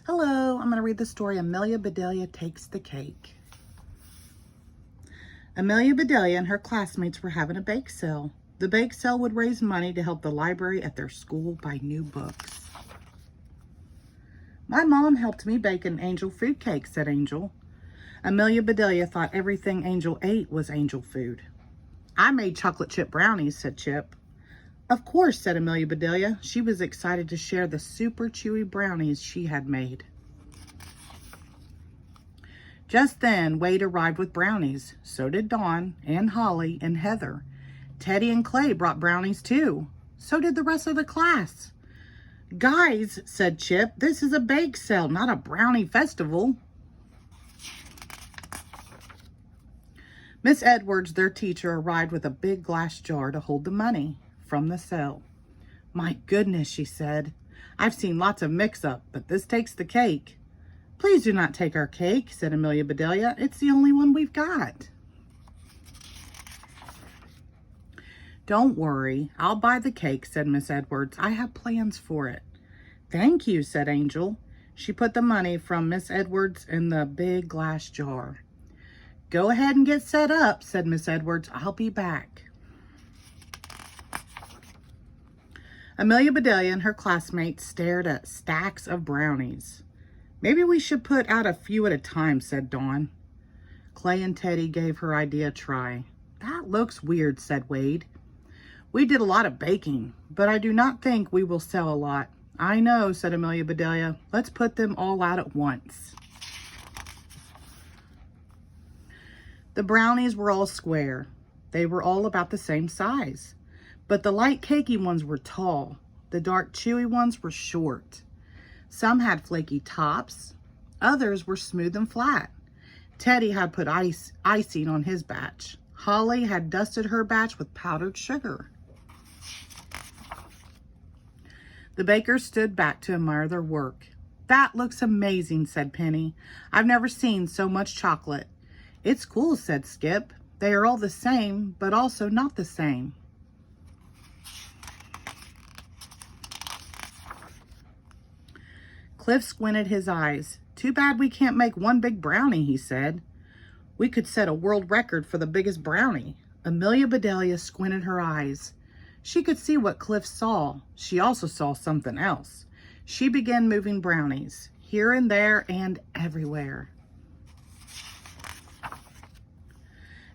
Hello, I'm going to read the story Amelia Bedelia Takes the Cake. Amelia Bedelia and her classmates were having a bake sale. The bake sale would raise money to help the library at their school buy new books. My mom helped me bake an angel food cake, said Angel. Amelia Bedelia thought everything Angel ate was angel food. I made chocolate chip brownies, said Chip. Of course, said Amelia Bedelia. She was excited to share the super chewy brownies she had made. Just then, Wade arrived with brownies. So did Dawn and Holly and Heather. Teddy and Clay brought brownies too. So did the rest of the class. Guys, said Chip, this is a bake sale, not a brownie festival. Miss Edwards, their teacher, arrived with a big glass jar to hold the money from the sale. My goodness, she said. I've seen lots of mix-up, but this takes the cake. Please do not take our cake, said Amelia Bedelia. It's the only one we've got. Don't worry, I'll buy the cake, said Miss Edwards. I have plans for it. Thank you, said Angel. She put the money from Miss Edwards in the big glass jar. Go ahead and get set up, said Miss Edwards. I'll be back. Amelia Bedelia and her classmates stared at stacks of brownies. Maybe we should put out a few at a time, said Dawn. Clay and Teddy gave her idea a try. That looks weird, said Wade. We did a lot of baking, but I do not think we will sell a lot. I know, said Amelia Bedelia. Let's put them all out at once. The brownies were all square. They were all about the same size. But the light cakey ones were tall. The dark chewy ones were short. Some had flaky tops. Others were smooth and flat. Teddy had put icing on his batch. Holly had dusted her batch with powdered sugar. The bakers stood back to admire their work. That looks amazing, said Penny. I've never seen so much chocolate. It's cool, said Skip. They are all the same, but also not the same. Cliff squinted his eyes. Too bad we can't make one big brownie, he said. We could set a world record for the biggest brownie. Amelia Bedelia squinted her eyes. She could see what Cliff saw. She also saw something else. She began moving brownies, here and there and everywhere.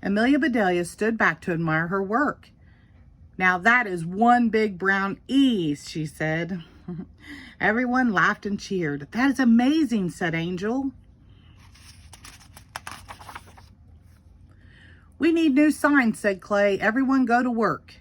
Amelia Bedelia stood back to admire her work. Now that is one big brown E, she said. Everyone laughed and cheered. That is amazing, said Angel. We need new signs, said Clay. Everyone go to work.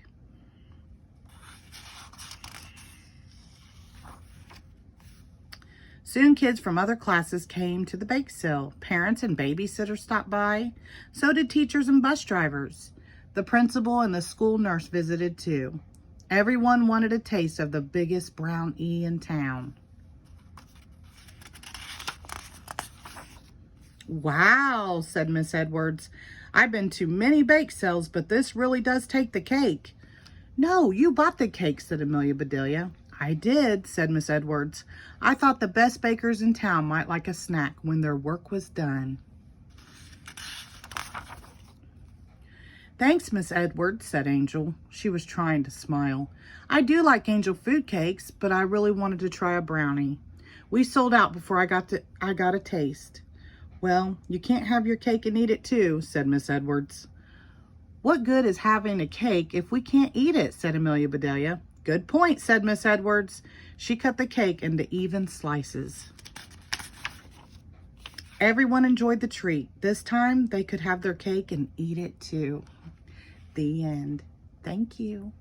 Soon kids from other classes came to the bake sale. Parents and babysitters stopped by. So did teachers and bus drivers. The principal and the school nurse visited too. Everyone wanted a taste of the biggest brown E in town. Wow, said Miss Edwards. I've been to many bake sales, but this really does take the cake. No, you bought the cake, said Amelia Bedelia. I did, said Miss Edwards. I thought the best bakers in town might like a snack when their work was done. Thanks, Miss Edwards, said Angel. She was trying to smile. I do like angel food cakes, but I really wanted to try a brownie. We sold out before I got a taste. Well, you can't have your cake and eat it too, said Miss Edwards. What good is having a cake if we can't eat it, said Amelia Bedelia. Good point, said Miss Edwards. She cut the cake into even slices. Everyone enjoyed the treat. This time they could have their cake and eat it too. The end. Thank you.